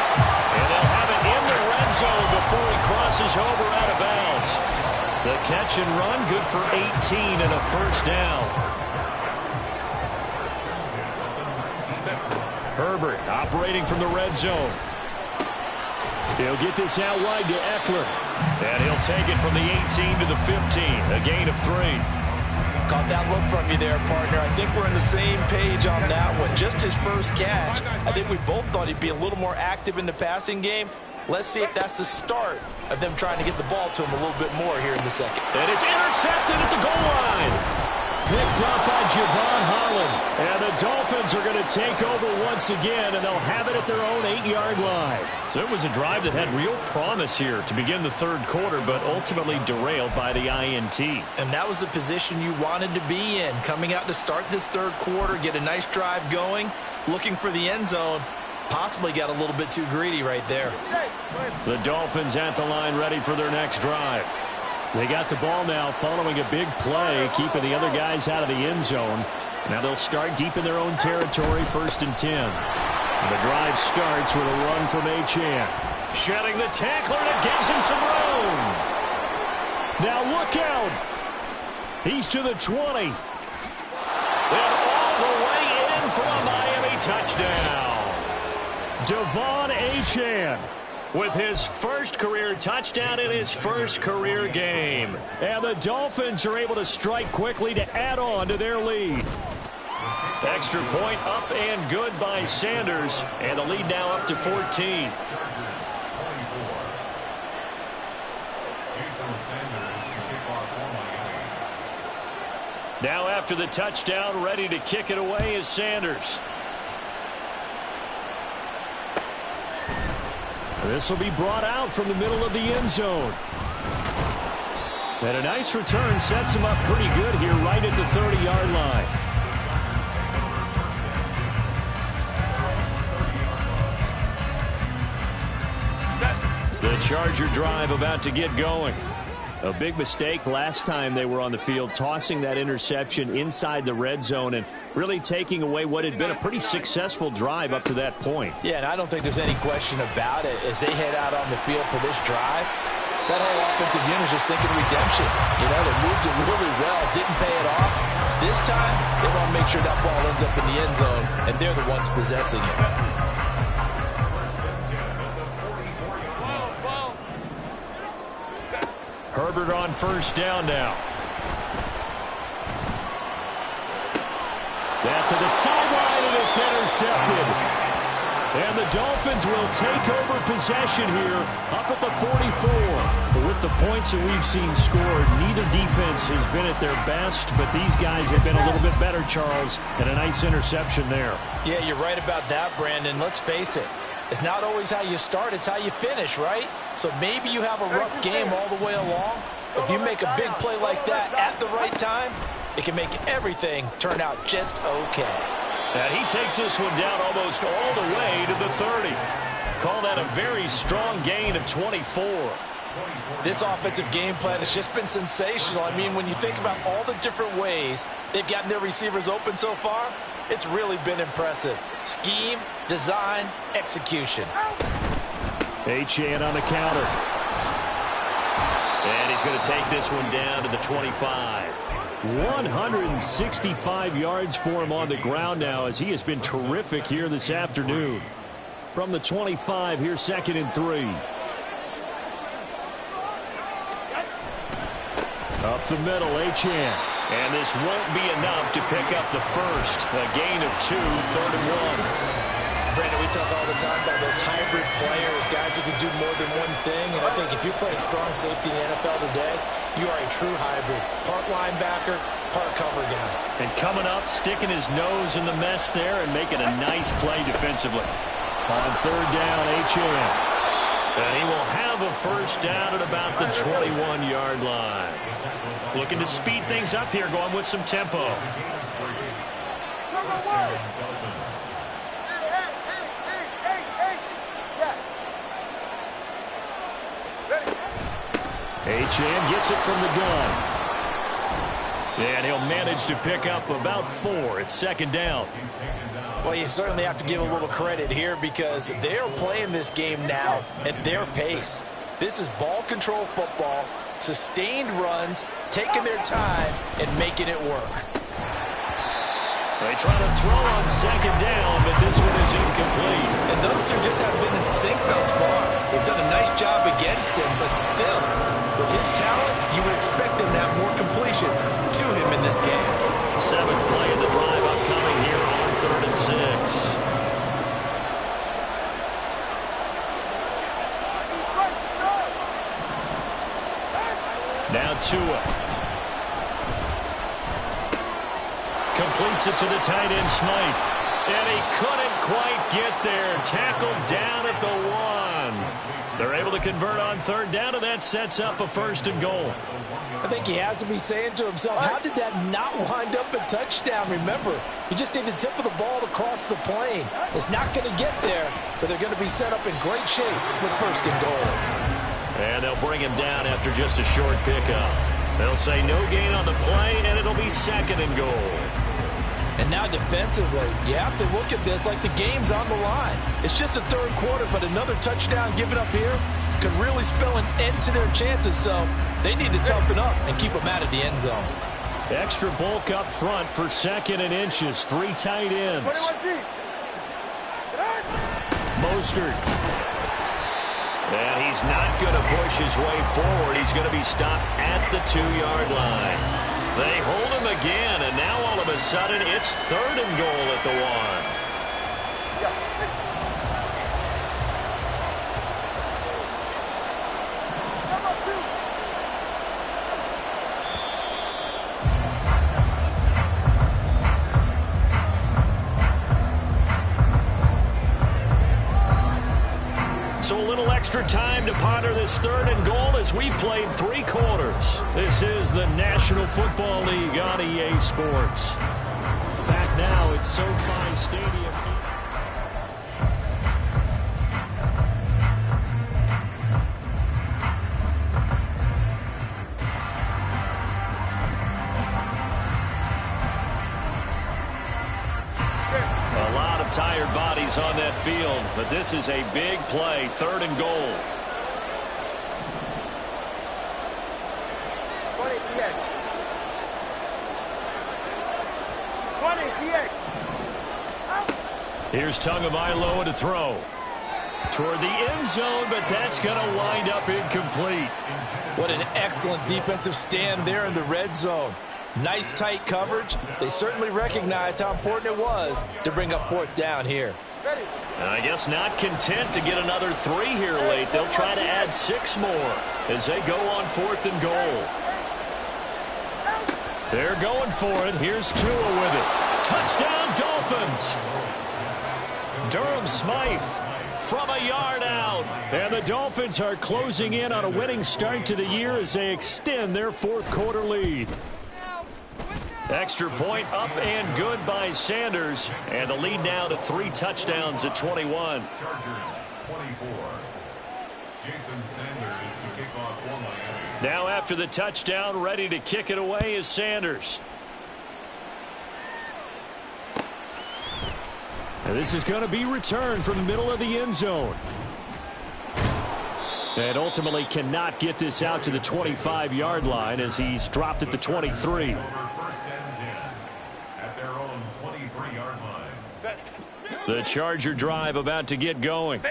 And they'll have it in the red zone before he crosses over out of bounds. The catch and run, good for 18 and a first down. Herbert operating from the red zone. He'll get this out wide to Eckler. And he'll take it from the 18 to the 15, a gain of 3. Caught that look from you there, partner. I think we're on the same page on that one. Just his first catch. I think we both thought he'd be a little more active in the passing game. Let's see if that's the start of them trying to get the ball to him a little bit more here in the second. And it's intercepted at the goal line. Picked up by Javon Holland. And the Dolphins are going to take over once again, and they'll have it at their own 8-yard line. So it was a drive that had real promise here to begin the third quarter, but ultimately derailed by the INT. And that was the position you wanted to be in. Coming out to start this third quarter, get a nice drive going, looking for the end zone. Possibly got a little bit too greedy right there. The Dolphins at the line ready for their next drive. They got the ball now following a big play, keeping the other guys out of the end zone. Now they'll start deep in their own territory, 1st and 10. And the drive starts with a run from Achane. Shedding the tackler, and it gives him some room. Now look out. He's to the 20. And all the way in for a Miami touchdown. Devon Achane with his first career touchdown in his first career game. And the Dolphins are able to strike quickly to add on to their lead. Extra point up and good by Sanders. And the lead now up to 14. Now after the touchdown, ready to kick it away is Sanders. This will be brought out from the middle of the end zone. And a nice return sets him up pretty good here right at the 30-yard line. The Charger drive about to get going. A big mistake last time they were on the field, tossing that interception inside the red zone and really taking away what had been a pretty successful drive up to that point. Yeah, and I don't think there's any question about it. As they head out on the field for this drive, that whole offensive unit is just thinking redemption. You know, they moved it really well, didn't pay it off. This time, they want to make sure that ball ends up in the end zone, and they're the ones possessing it. Herbert on first down now. That's to the sideline, and it's intercepted. And the Dolphins will take over possession here up at the 44. But with the points that we've seen scored, neither defense has been at their best, but these guys have been a little bit better, Charles, and a nice interception there. Yeah, you're right about that, Brandon. Let's face it. It's not always how you start, it's how you finish, right? So maybe you have a rough game all the way along. If you make a big play like that at the right time, it can make everything turn out just okay. And he takes this one down almost all the way to the 30. Call that a very strong gain of 24. This offensive game plan has just been sensational. I mean, when you think about all the different ways they've gotten their receivers open so far, it's really been impressive. Scheme, design, execution. Achane on the counter. And he's going to take this one down to the 25. 165 yards for him on the ground now as he has been terrific here this afternoon. From the 25, here's 2nd and 3. Up the middle, Achane. And this won't be enough to pick up the first. A gain of 2, 3rd and 1. Brandon, we talk all the time about those hybrid players, guys who can do more than one thing. And I think if you're playing strong safety in the NFL today, you are a true hybrid. Part linebacker, part cover guy. And coming up, sticking his nose in the mess there and making a nice play defensively. On 3rd down, Achane. And he will have a first down at about the 21-yard line. Looking to speed things up here, going with some tempo. Achane gets it from the gun. And he'll manage to pick up about 4. It's 2nd down. Well, you certainly have to give a little credit here because they are playing this game now at their pace. This is ball control football, sustained runs, taking their time, and making it work. They try to throw on 2nd down, but this one is incomplete. And those two just haven't been in sync thus far. They've done a nice job against him, but still, with his talent, you would expect them to have more completions to him in this game. 7th play of the drive upcoming here on 3rd and 6. Now Tua. Completes it to the tight end, Smythe. And he couldn't quite get there. Tackled down at the 1. They're able to convert on 3rd down, and that sets up a 1st and goal. I think he has to be saying to himself, how did that not wind up a touchdown? Remember, you just need the tip of the ball to cross the plane. It's not going to get there, but they're going to be set up in great shape with 1st and goal. And they'll bring him down after just a short pickup. They'll say no gain on the play, and it'll be 2nd and goal. And now defensively, you have to look at this like the game's on the line. It's just the 3rd quarter, but another touchdown given up here could really spell an end to their chances, so they need to toughen up and keep them out of the end zone. Extra bulk up front for 2nd and inches. 3 tight ends. Mostert. And he's not going to push his way forward. He's going to be stopped at the 2-yard line. They hold him again, and now all of a sudden, it's 3rd and goal at the 1. So a little extra time to ponder this 3rd and goal as we've played 3 quarters. This is the National Football League on EA Sports. Back now at SoFi Stadium. Tired bodies on that field, but this is a big play, 3rd and goal. 20 TX. 20 TX. Here's Tagovailoa to throw. Toward the end zone, but that's going to wind up incomplete. What an excellent defensive stand there in the red zone. Nice tight coverage. They certainly recognized how important it was to bring up 4th down here. And I guess not content to get another 3 here late. They'll try to add 6 more as they go on 4th and goal. They're going for it. Here's Tua with it. Touchdown, Dolphins. Durham Smythe from a yard out. And the Dolphins are closing in on a winning start to the year as they extend their 4th quarter lead. Extra point up and good by Sanders. And the lead now to 3 touchdowns at 21. Chargers 24. Jason Sanders to kick off for Miami. Now after the touchdown, ready to kick it away is Sanders. And this is going to be returned from the middle of the end zone. And ultimately cannot get this out to the 25-yard line as he's dropped at the 23. The Charger drive about to get going.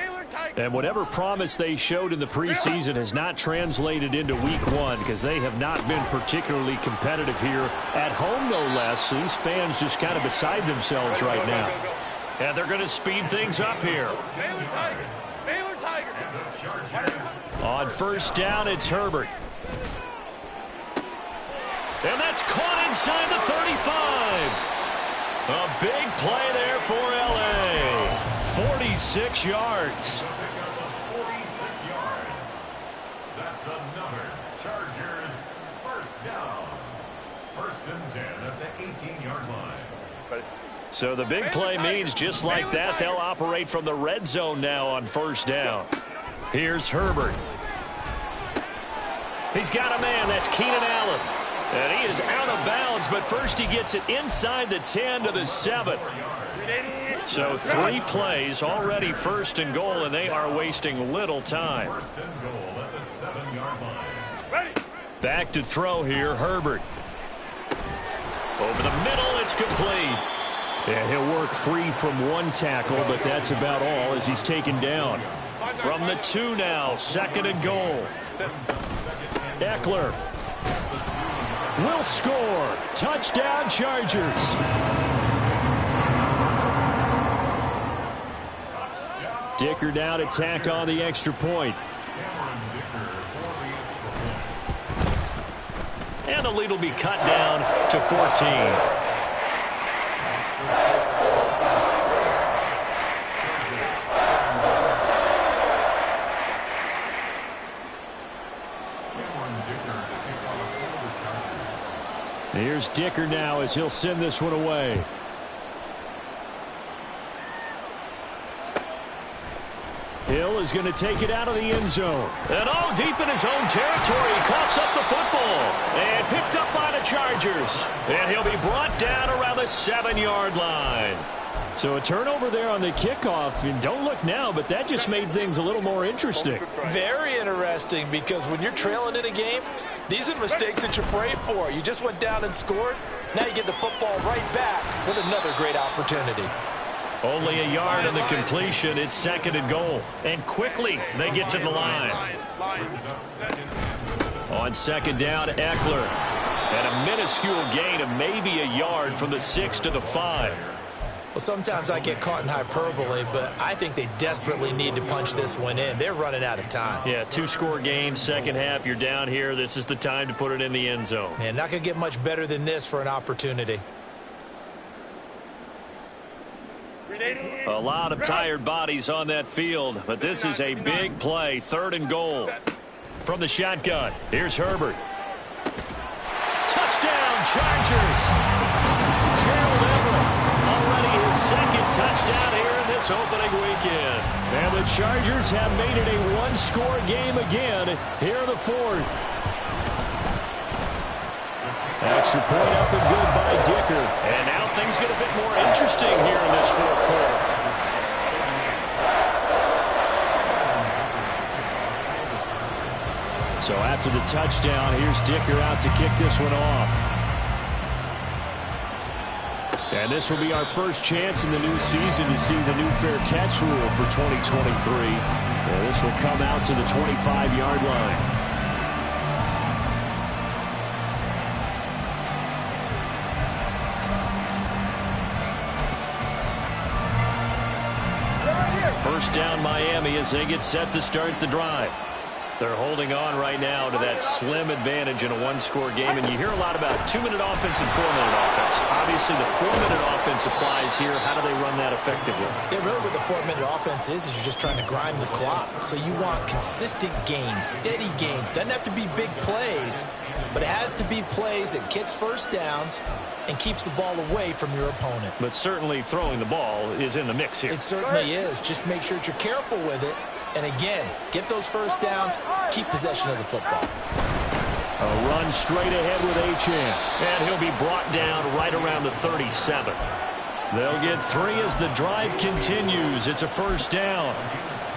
And whatever promise they showed in the preseason has not translated into week 1 because they have not been particularly competitive here at home, no less. So these fans just kind of beside themselves right now. And they're going to speed things up here. On 1st down, it's Herbert. And that's caught inside the 35. A big play there for L.A. 46 yards. 46 yards. That's another Chargers 1st down. 1st and 10 at the 18-yard line. So the big play means just like that, they'll operate from the red zone now on 1st down. Here's Herbert. He's got a man. That's Keenan Allen. And he is out of bounds, but first he gets it inside the 10 to the 7. So 3 plays, already 1st and goal, and they are wasting little time. 1st and goal at the 7-yard line. Back to throw here, Herbert. Over the middle, it's complete. And he'll work free from 1 tackle, but that's about all as he's taken down. From the 2 now, 2nd and goal. Eckler will score. Touchdown, Chargers. Dicker now to tack on the extra point. And the lead will be cut down to 14. Here's Dicker now as he'll send this one away. Hill is going to take it out of the end zone. And all deep in his own territory. He coughs up the football. And picked up by the Chargers. And he'll be brought down around the 7-yard line. So a turnover there on the kickoff. And don't look now, but that just made things a little more interesting. Very interesting, because when you're trailing in a game, these are the mistakes that you pray for. You just went down and scored. Now you get the football right back with another great opportunity. Only a yard in the completion. It's 2nd and goal. And quickly they get to the line. On 2nd down, Eckler. And a minuscule gain of maybe a yard from the 6 to the 5. Well, sometimes I get caught in hyperbole, but I think they desperately need to punch this one in. They're running out of time. Yeah, 2-score game, second half, you're down here. This is the time to put it in the end zone. Man, not going to get much better than this for an opportunity. A lot of tired bodies on that field, but this is a big play, 3rd and goal. From the shotgun, here's Herbert. Touchdown, Chargers! Gerald Everett, already his 2nd touchdown here in this opening weekend. And the Chargers have made it a 1-score game again here in the 4th. Extra point up and good by Dicker. And now things get a bit more interesting here in this 4th quarter. So after the touchdown, here's Dicker out to kick this one off. And this will be our first chance in the new season to see the new fair catch rule for 2023. And this will come out to the 25-yard line. First down Miami as they get set to start the drive. They're holding on right now to that slim advantage in a 1-score game. And you hear a lot about 2-minute offense and 4-minute offense. Obviously, the 4-minute offense applies here. How do they run that effectively? Yeah, really what the 4-minute offense is you're just trying to grind the clock. So you want consistent gains, steady gains. Doesn't have to be big plays, but it has to be plays that gets first downs and keeps the ball away from your opponent. But certainly throwing the ball is in the mix here. It certainly is. Just make sure that you're careful with it. And again, get those first downs, keep possession of the football. A run straight ahead with Achane. And he'll be brought down right around the 37. They'll get 3 as the drive continues. It's a first down.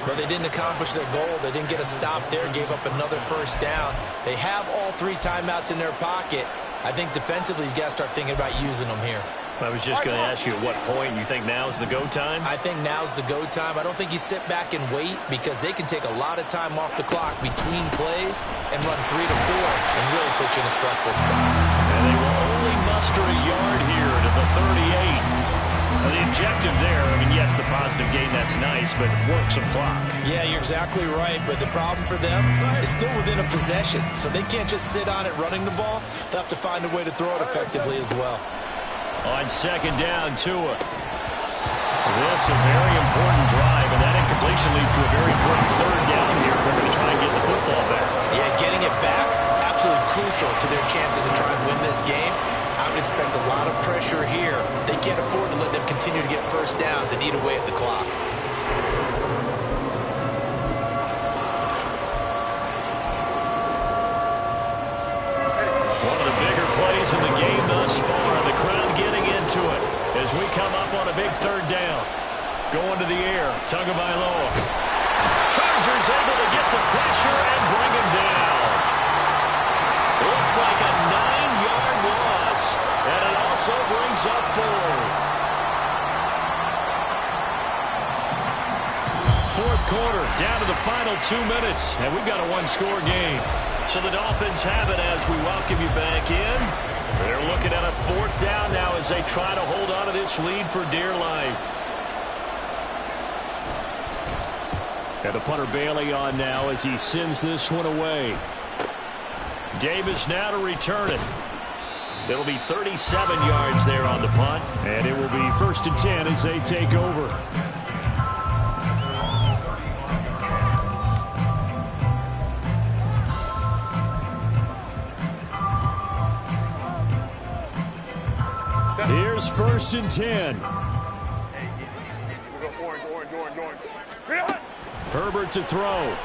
But they didn't accomplish their goal. They didn't get a stop there, gave up another first down. They have all 3 timeouts in their pocket. I think defensively, you got to start thinking about using them here. I was just going to ask you at what point you think now is the go time? I think now's the go time. I don't think you sit back and wait because they can take a lot of time off the clock between plays and run 3 to 4 and really put you in a stressful spot. And they will only muster a yard here to the 38. Now the objective there, I mean, yes, the positive gain, that's nice, but work some clock. Yeah, you're exactly right, but the problem for them is still within a possession, so they can't just sit on it running the ball. They'll have to find a way to throw it effectively as well. On second down, Tua. This a very important drive, and that incompletion leads to a very important 3rd down here if they're going to try and get the football back. Yeah, getting it back, absolutely crucial to their chances of trying to win this game. I would expect a lot of pressure here. They can't afford to let them continue to get first downs and eat away at the clock. One of the bigger plays in the game thus far. The crowd getting into it as we come up on a big 3rd down. Going to the air, Tagovailoa. Chargers able to get the pressure and bring him down. Looks like a 9-yard loss, and it also brings up 4th quarter, down to the final 2 minutes, and we've got a 1-score game. So the Dolphins have it as we welcome you back in. They're looking at a 4th down now as they try to hold on to this lead for dear life. And the punter Bailey on now as he sends this one away. Davis now to return it. It'll be 37 yards there on the punt, and it will be 1st and 10 as they take over. Here's 1st and 10. Herbert to throw.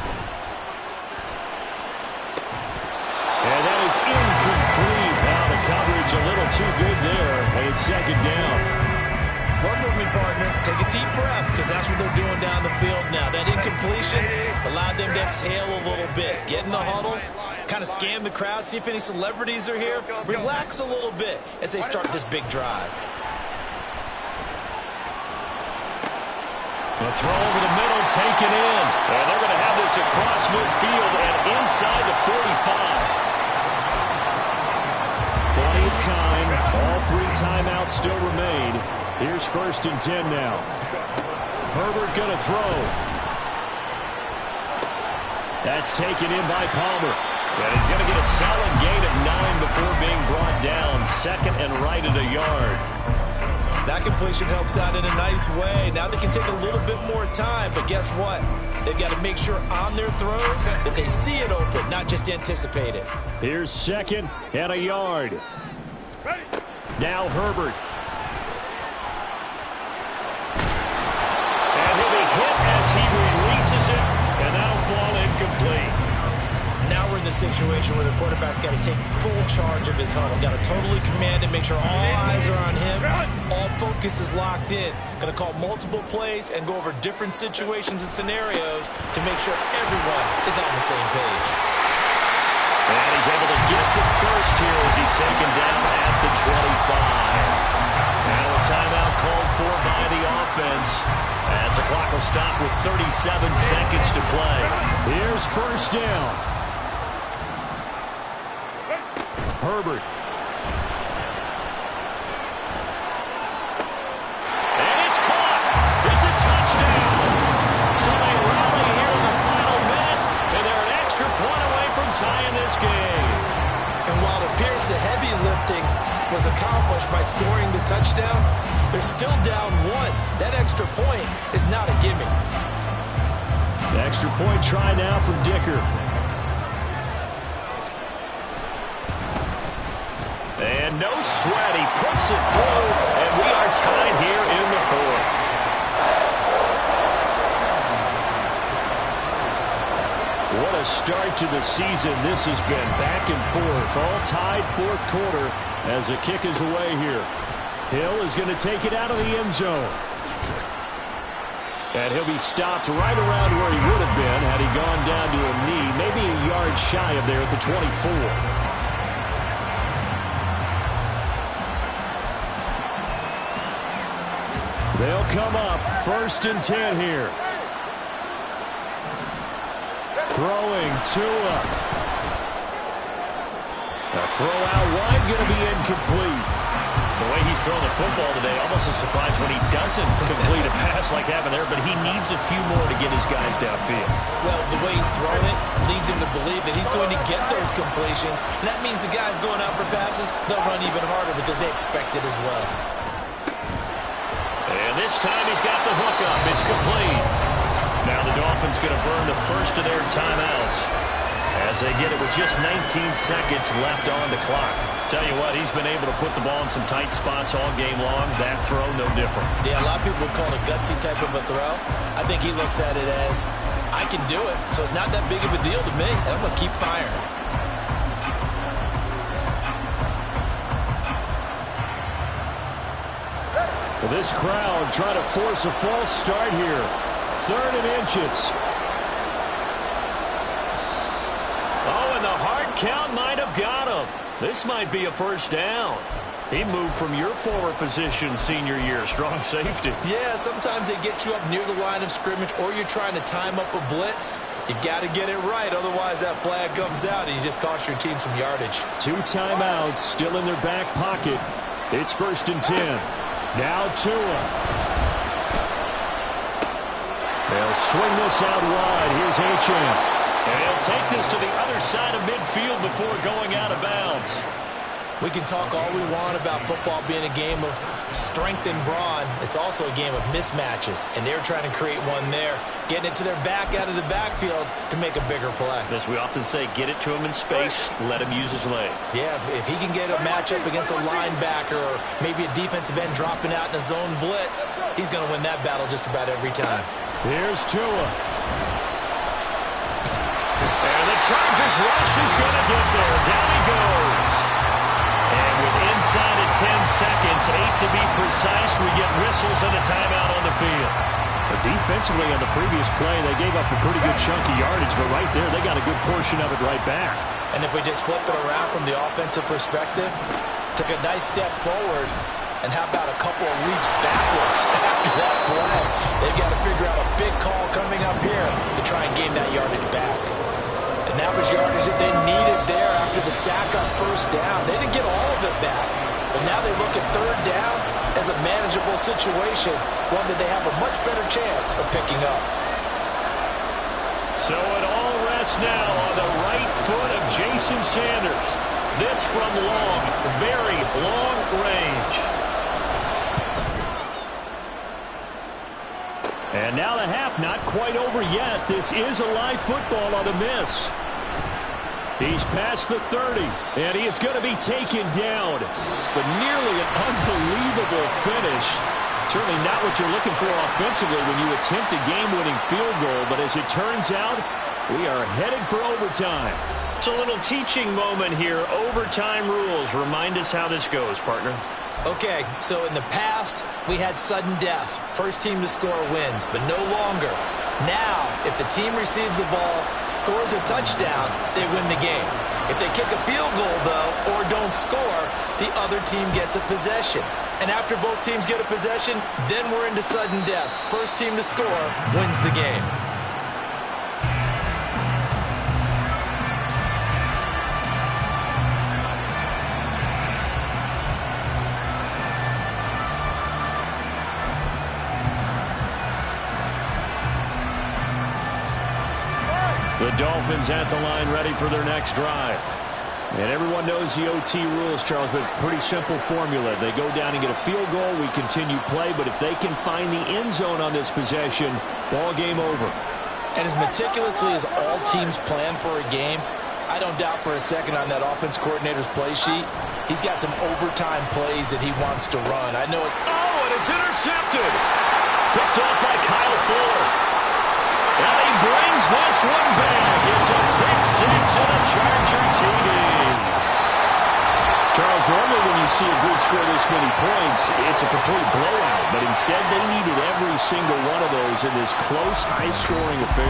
And that is incomplete. Now the coverage a little too good there, and it's 2nd down. Work with me, partner. Take a deep breath because that's what they're doing down the field now. That incompletion allowed them to exhale a little bit. Get in the huddle. Kind of scan the crowd, see if any celebrities are here. Relax a little bit as they start this big drive. The throw over the middle, taken in. And they're going to have this across midfield and inside the 45. Plenty of time. All 3 timeouts still remain. Here's 1st and 10 now. Herbert going to throw. That's taken in by Palmer. And he's going to get a solid gain of 9 before being brought down. 2nd and right at a yard. That completion helps out in a nice way. Now they can take a little bit more time, but guess what? They've got to make sure on their throws that they see it open, not just anticipate it. Here's 2nd and a yard. Now Herbert. And he'll be hit as he releases it, and that'll fall incomplete. Now we're in the situation where the quarterback's got to take full charge of his huddle. Got to totally command it, make sure all eyes are on him. All focus is locked in. Going to call multiple plays and go over different situations and scenarios to make sure everyone is on the same page. And he's able to get the first here as he's taken down at the 25. Now a timeout called for by the offense as the clock will stop with 37 seconds to play. Here's 1st down. Herbert. And it's caught. It's a touchdown. So they rally here in the final minute, and they're an extra point away from tying this game. And while it appears the heavy lifting was accomplished by scoring the touchdown, they're still down 1. That extra point is not a gimme. The extra point try now from Dicker. And no sweat, he puts it through, and we are tied here in the 4th. What a start to the season this has been. Back and forth, all tied 4th quarter as the kick is away here. Hill is going to take it out of the end zone. And he'll be stopped right around where he would have been had he gone down to a knee, maybe a yard shy of there at the 24. They'll come up 1st and 10 here. Throwing Tua. A throw out wide going to be incomplete. The way he's throwing the football today, almost a surprise when he doesn't complete a pass like having there, but he needs a few more to get his guys downfield. Well, the way he's throwing it leads him to believe that he's going to get those completions. And that means the guys going out for passes, they'll run even harder because they expect it as well. And this time he's got the hook up. It's complete. Now the Dolphins going to burn the first of their timeouts as they get it with just 19 seconds left on the clock. Tell you what, he's been able to put the ball in some tight spots all game long. That throw, no different. Yeah, a lot of people would call it a gutsy type of a throw. I think he looks at it as, I can do it, so it's not that big of a deal to me, and I'm going to keep firing. Well, this crowd trying to force a false start here. 3rd and inches. Oh, and the hard count might have got him. This might be a 1st down. He moved from your former position senior year, strong safety. Yeah, sometimes they get you up near the line of scrimmage or you're trying to time up a blitz. You've got to get it right, otherwise that flag comes out and you just cost your team some yardage. 2 timeouts still in their back pocket. It's 1st and 10. Now Tua. They'll swing this out wide. Here's H.M. And he'll take this to the other side of midfield before going out of bounds. We can talk all we want about football being a game of strength and brawn. It's also a game of mismatches, and they're trying to create one there, getting it to their back out of the backfield to make a bigger play. As we often say, get it to him in space, let him use his leg. Yeah, if he can get a matchup against a linebacker or maybe a defensive end dropping out in a zone blitz, he's going to win that battle just about every time. Here's Tua. And the Chargers rush is going to get there. Down he goes. And with inside of 10 seconds, 8 to be precise, we get whistles and a timeout on the field. But defensively on the previous play, they gave up a pretty good chunk of yardage, but right there, they got a good portion of it right back. And if we just flip it around from the offensive perspective, took a nice step forward, and how about a couple of leaps backwards after that play? They've got to figure out a big call coming up here to try and gain that yardage back. And that was yardage that they needed there after after the sack on first down. They didn't get all of it back, but now they look at third down as a manageable situation, one that they have a much better chance of picking up. So it all rests now on the right foot of Jason Sanders. This from long, very long range. And now the half not quite over yet. This is a live football on the miss. He's past the 30, and he is going to be taken down. But nearly an unbelievable finish. Certainly not what you're looking for offensively when you attempt a game-winning field goal. But as it turns out, we are headed for overtime. It's a little teaching moment here. Overtime rules. Remind us how this goes, partner. Okay, so in the past, we had sudden death. First team to score wins, but no longer. Now, if the team receives the ball, scores a touchdown, they win the game. If they kick a field goal, though, or don't score, the other team gets a possession. And after both teams get a possession, then we're into sudden death. First team to score wins the game. The Dolphins at the line ready for their next drive. And everyone knows the OT rules, Charles, but pretty simple formula. They go down and get a field goal, we continue play, but if they can find the end zone on this possession, ball game over. And as meticulously as all teams plan for a game, I don't doubt for a second on that offense coordinator's play sheet, he's got some overtime plays that he wants to run. I know it. Oh, and it's intercepted. Picked off by Kyle Fuller. And he brings this one back. It's a pick six and a Charger TD. Charles, normally when you see a group score this many points, it's a complete blowout. But instead, they needed every single one of those in this close, high-scoring affair.